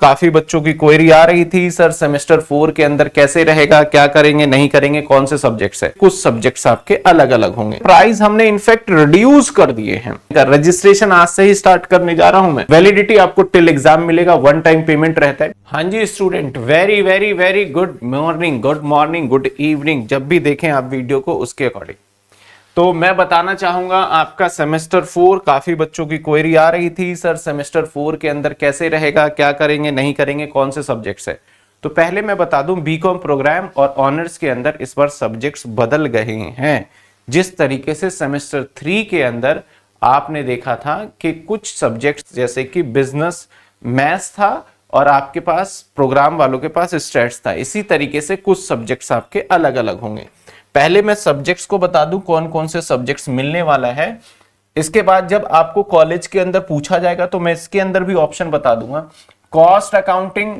काफी बच्चों की क्वेरी आ रही थी, सर सेमेस्टर 4 के अंदर कैसे रहेगा, क्या करेंगे नहीं करेंगे, कौन से सब्जेक्ट्स है। कुछ सब्जेक्ट्स आपके अलग अलग होंगे। प्राइस हमने इनफैक्ट रिड्यूस कर दिए हैं। रजिस्ट्रेशन आज से ही स्टार्ट करने जा रहा हूं मैं। वैलिडिटी आपको टिल एग्जाम मिलेगा, वन टाइम पेमेंट रहता है। हाँ जी student, very very very good morning, good evening, जब भी देखें आप वीडियो को उसके अकॉर्डिंग। तो मैं बताना चाहूंगा आपका सेमेस्टर 4, काफी बच्चों की क्वेरी आ रही थी, सर सेमेस्टर 4 के अंदर कैसे रहेगा, क्या करेंगे नहीं करेंगे, कौन से सब्जेक्ट्स है। तो पहले मैं बता दूं, बीकॉम प्रोग्राम और ऑनर्स के अंदर इस बार सब्जेक्ट्स बदल गए हैं। जिस तरीके से सेमेस्टर 3 के अंदर आपने देखा था कि कुछ सब्जेक्ट्स जैसे कि बिजनेस मैथ्स था और आपके पास प्रोग्राम वालों के पास स्टैट्स था, इसी तरीके से कुछ सब्जेक्ट्स आपके अलग अलग होंगे। पहले मैं सब्जेक्ट्स को बता दूं कौन कौन से सब्जेक्ट्स मिलने वाला है। इसके बाद जब आपको कॉलेज के अंदर पूछा जाएगा तो मैं इसके अंदर भी ऑप्शन बता दूंगा। कॉस्ट अकाउंटिंग,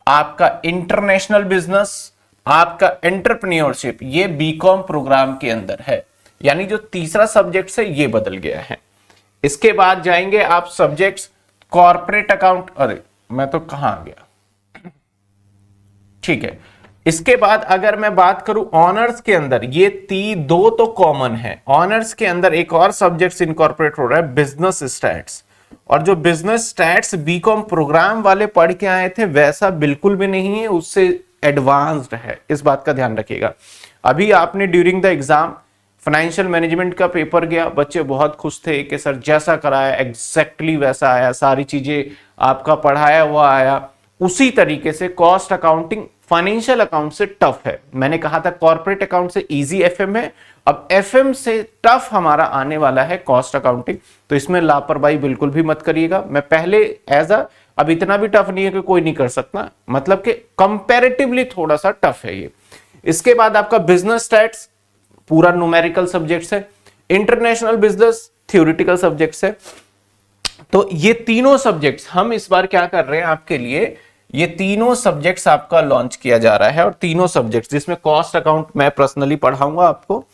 आपका इंटरनेशनल बिजनेस, आपका एंटरप्रेन्योरशिप, ये बीकॉम प्रोग्राम के अंदर है। यानी जो तीसरा सब्जेक्ट है ये बदल गया है। इसके बाद जाएंगे आप सब्जेक्ट्स कॉर्पोरेट अकाउंट, अरे मैं तो कहां आ गया, ठीक है। इसके बाद अगर मैं बात करूं ऑनर्स के अंदर, ये दो तो कॉमन है। ऑनर्स के अंदर एक और सब्जेक्ट इनकॉर्पोरेट हो रहा है, बिजनेस स्टैट्स। और जो बिजनेस स्टैट्स बीकॉम प्रोग्राम वाले पढ़ के आए थे वैसा बिल्कुल भी नहीं है, उससे एडवांस्ड है, इस बात का ध्यान रखिएगा। अभी आपने during the exam financial management का पेपर गया, बच्चे बहुत खुश थे कि सर जैसा कराया एग्जैक्टली वैसा आया, सारी चीजें आपका पढ़ाया हुआ आया। उसी तरीके से कॉस्ट अकाउंटिंग फाइनेंशियल अकाउंट से टफ है। मैंने कहा था कॉर्पोरेट अकाउंट से इजी एफएम है, अब एफएम से टफ हमारा आने वाला है कॉस्ट अकाउंटिंग। तो इसमें लापरवाही बिल्कुल भी मत करिएगा। मैं पहले अब इतना भी टफ नहीं है कि कोई नहीं कर सकता, मतलब कि कंपैरेटिवली थोड़ा सा टफ है ये। इसके बाद आपका बिजनेस स्टैट्स पूरा न्यूमेरिकल सब्जेक्ट्स है, इंटरनेशनल बिजनेस थ्योरेटिकल सब्जेक्ट्स है। तो ये तीनों सब्जेक्ट्स हम इस बार क्या कर रहे हैं आपके लिए, ये तीनों सब्जेक्ट्स आपका लॉन्च किया जा रहा है। और तीनों सब्जेक्ट्स जिसमें कॉस्ट अकाउंट मैं पर्सनली पढ़ाऊंगा आपको,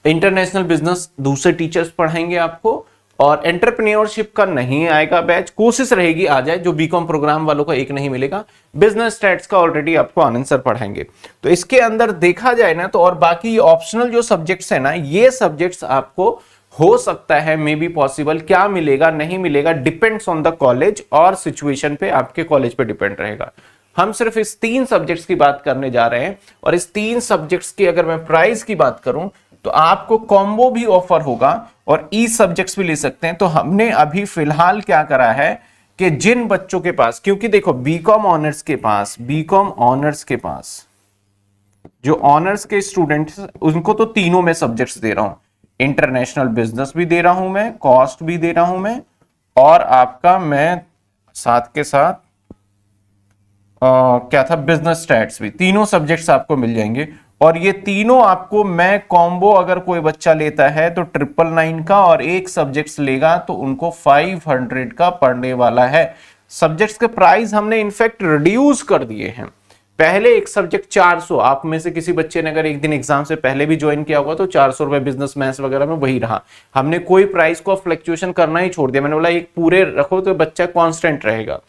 इंटरनेशनल बिजनेस दूसरे टीचर्स पढ़ाएंगे आपको, और एंटरप्रेन्योरशिप का नहीं आएगा बैच, कोशिश रहेगी आ जाए, जो बीकॉम प्रोग्राम वालों का एक नहीं मिलेगा। बिजनेस स्टैट्स का ऑलरेडी आपको आनंद सर पढ़ाएंगे। तो इसके अंदर देखा जाए ना तो, और बाकी ऑप्शनल जो सब्जेक्ट्स है ना, ये सब्जेक्ट्स आपको हो सकता है मे बी पॉसिबल, क्या मिलेगा नहीं मिलेगा डिपेंड्स ऑन द कॉलेज और सिचुएशन पे, आपके कॉलेज पे डिपेंड रहेगा। हम सिर्फ इस 3 सब्जेक्ट्स की बात करने जा रहे हैं। और इस 3 सब्जेक्ट्स की अगर मैं प्राइस की बात करूं तो आपको कॉम्बो भी ऑफर होगा और ई सब्जेक्ट्स भी ले सकते हैं। तो हमने अभी फिलहाल क्या करा है कि जिन बच्चों के पास, क्योंकि देखो बीकॉम ऑनर्स के पास जो ऑनर्स के स्टूडेंट्स, उनको तो तीनों में सब्जेक्ट्स दे रहा हूं, इंटरनेशनल बिजनेस भी दे रहा हूं मैं, कॉस्ट भी दे रहा हूं मैं, और आपका मैं साथ के साथ क्या था, बिजनेस स्टैट्स भी, तीनों सब्जेक्ट्स आपको मिल जाएंगे। और ये तीनों आपको मैं कॉम्बो, अगर कोई बच्चा लेता है तो 999 का, और एक सब्जेक्ट्स लेगा तो उनको 500 का पड़ने वाला है। सब्जेक्ट्स के प्राइस हमने इनफैक्ट रिड्यूस कर दिए हैं। पहले एक सब्जेक्ट 400, आप में से किसी बच्चे ने अगर एक दिन एग्जाम से पहले भी ज्वाइन किया होगा तो 400 रुपए बिजनेस मैथ्स वगैरह में वही रहा। हमने कोई प्राइस को फ्लक्चुएशन करना ही छोड़ दिया, मैंने बोला एक पूरे रखो तो बच्चा कांस्टेंट रहेगा।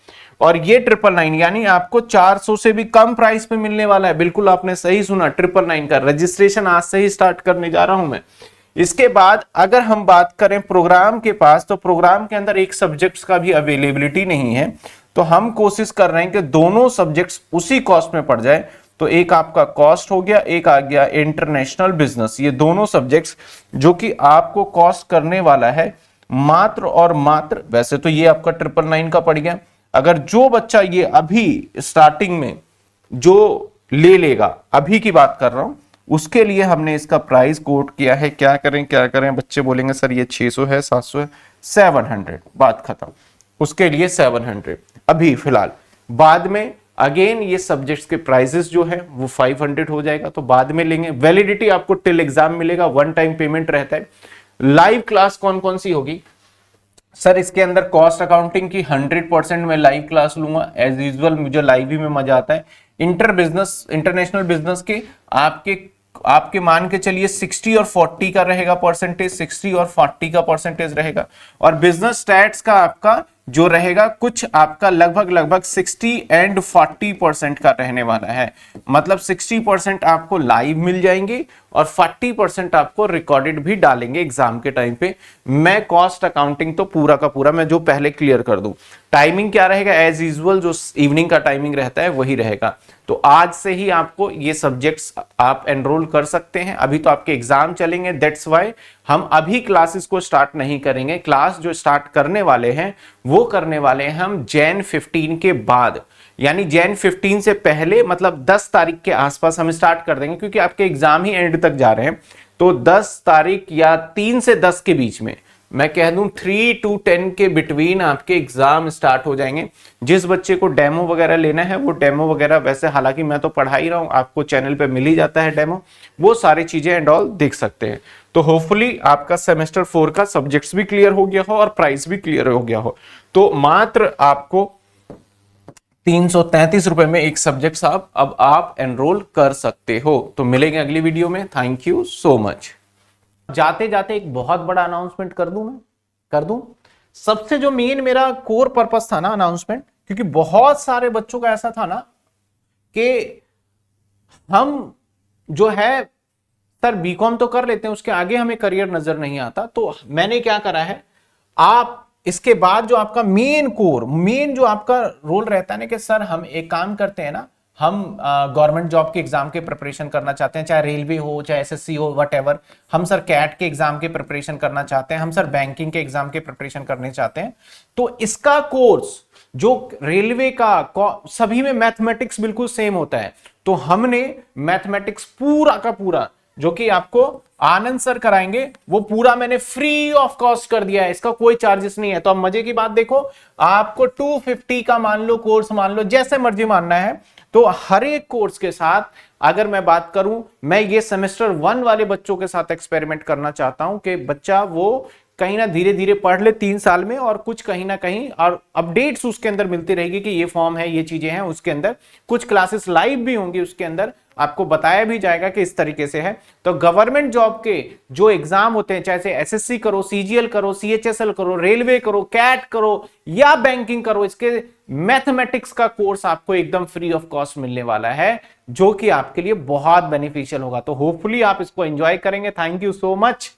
और ये 999 यानी आपको 400 से भी कम प्राइस पे मिलने वाला है। बिल्कुल आपने सही सुना, 999 का। रजिस्ट्रेशन आज से ही स्टार्ट करने जा रहा हूं मैं। इसके बाद अगर हम बात करें प्रोग्राम के पास, तो प्रोग्राम के अंदर एक सब्जेक्ट्स का भी अवेलेबिलिटी नहीं है, तो हम कोशिश कर रहे हैं कि दोनों सब्जेक्ट्स उसी कॉस्ट में पड़ जाए। तो एक आपका कॉस्ट हो गया, एक आ गया इंटरनेशनल बिजनेस। ये दोनों सब्जेक्ट्स जो कि आपको कॉस्ट करने वाला है मात्र और मात्र, वैसे तो ये आपका 999 का पड़ गया। अगर जो बच्चा ये अभी स्टार्टिंग में जो ले लेगा, अभी की बात कर रहा हूं, उसके लिए हमने इसका प्राइस कोट किया है। क्या करें, बच्चे बोलेंगे सर ये 600 है, 700 है, 700, बात खत्म। उसके लिए 700 अभी फिलहाल। बाद में अगेन ये सब्जेक्ट्स के प्राइसेस जो है वो 500 हो जाएगा, तो बाद में लेंगे। वैलिडिटी आपको टिल एग्जाम मिलेगा, वन टाइम पेमेंट रहता है। लाइव क्लास कौन कौन सी होगी सर? इसके अंदर कॉस्ट अकाउंटिंग की 100% मैं लाइव क्लास लूंगा एज यूजुअल, मुझे लाइव ही में मजा आता है। इंटरनेशनल बिजनेस के आपके मान के चलिए 60 और 40 का रहेगा परसेंटेज, 60 और 40 का परसेंटेज रहेगा। और बिजनेस स्टैट्स का आपका जो रहेगा कुछ आपका लगभग 60 एंड 40% का रहने वाला है। मतलब 60% आपको लाइव मिल जाएंगे और 40% आपको रिकॉर्डेड भी डालेंगे एग्जाम के टाइम पे। मैं कॉस्ट अकाउंटिंग तो पूरा का पूरा मैं जो पहले क्लियर कर दूं। टाइमिंग क्या रहेगा, एज यूजुअल जो इवनिंग का टाइमिंग रहता है वही रहेगा। तो आज से ही आपको ये सब्जेक्ट्स आप एनरोल कर सकते हैं। अभी तो आपके एग्जाम चलेंगे, दैट्स वाई हम अभी क्लासेस को स्टार्ट नहीं करेंगे। क्लास जो स्टार्ट करने वाले हैं वो करने वाले हैं हम जैन 15 के बाद, यानी जैन 15 से पहले, मतलब 10 तारीख के आसपास हम स्टार्ट कर देंगे, क्योंकि आपके एग्जाम ही एंड तक जा रहे हैं। तो 10 तारीख या 3 से 10 के बीच में, मैं कह दूं 3 to 10 के बिटवीन आपके एग्जाम स्टार्ट हो जाएंगे। जिस बच्चे को डेमो वगैरह लेना है वो डेमो वगैरह, वैसे हालांकि मैं तो पढ़ा ही रहा हूं, आपको चैनल पे मिल ही जाता है डेमो, वो सारी चीजें एंड ऑल देख सकते हैं। तो होपफुली आपका सेमेस्टर 4 का सब्जेक्ट्स भी क्लियर हो गया हो और प्राइस भी क्लियर हो गया हो। तो मात्र आपको 333 रुपए में एक सब्जेक्ट अब आप एनरोल कर सकते हो। तो मिलेंगे अगली वीडियो में। Thank you so much. जाते जाते एक बहुत बड़ा अनाउंसमेंट कर दूं, मैं कर दूं। सबसे जो मेन मेरा कोर पर्पस था ना अनाउंसमेंट, क्योंकि बहुत सारे बच्चों का ऐसा था ना कि हम जो है सर बीकॉम तो कर लेते हैं, उसके आगे हमें करियर नजर नहीं आता। तो मैंने क्या करा है, आप इसके बाद जो आपका मेन कोर, मेन जो आपका रोल रहता है ना कि सर हम एक काम करते हैं ना, हम गवर्नमेंट जॉब के एग्जाम के प्रिपरेशन करना चाहते हैं, चाहे रेलवे हो चाहे एसएससी हो व्हाटएवर। हम सर कैट के एग्जाम के प्रिपरेशन करना चाहते हैं, हम सर बैंकिंग के एग्जाम के प्रिपरेशन करने चाहते हैं। तो इसका कोर्स जो रेलवे का सभी में मैथमेटिक्स बिल्कुल सेम होता है। तो हमने मैथमेटिक्स पूरा का पूरा जो कि आपको आनंद सर कराएंगे, वो पूरा मैंने फ्री ऑफ कॉस्ट कर दिया है, इसका कोई चार्जेस नहीं है। तो अब मजे की बात देखो, आपको 250 का मान लो कोर्स, मान लो जैसे मर्जी मानना है। तो हर एक कोर्स के साथ अगर मैं बात करूं, मैं ये सेमेस्टर 1 वाले बच्चों के साथ एक्सपेरिमेंट करना चाहता हूं कि बच्चा वो कहीं ना धीरे धीरे पढ़ ले 3 साल में, और कुछ कहीं ना कहीं और अपडेट्स उसके अंदर मिलती रहेगी कि ये फॉर्म है, ये चीजें हैं उसके अंदर। कुछ क्लासेस लाइव भी होंगी उसके अंदर, आपको बताया भी जाएगा कि इस तरीके से है। तो गवर्नमेंट जॉब के जो एग्जाम होते हैं, चाहे एसएससी करो, सीजीएल करो, सीएचएसएल करो, रेलवे करो, कैट करो या बैंकिंग करो, इसके मैथमेटिक्स का कोर्स आपको एकदम फ्री ऑफ कॉस्ट मिलने वाला है, जो कि आपके लिए बहुत बेनिफिशियल होगा। तो होपफुली आप इसको एंजॉय करेंगे। Thank you so much.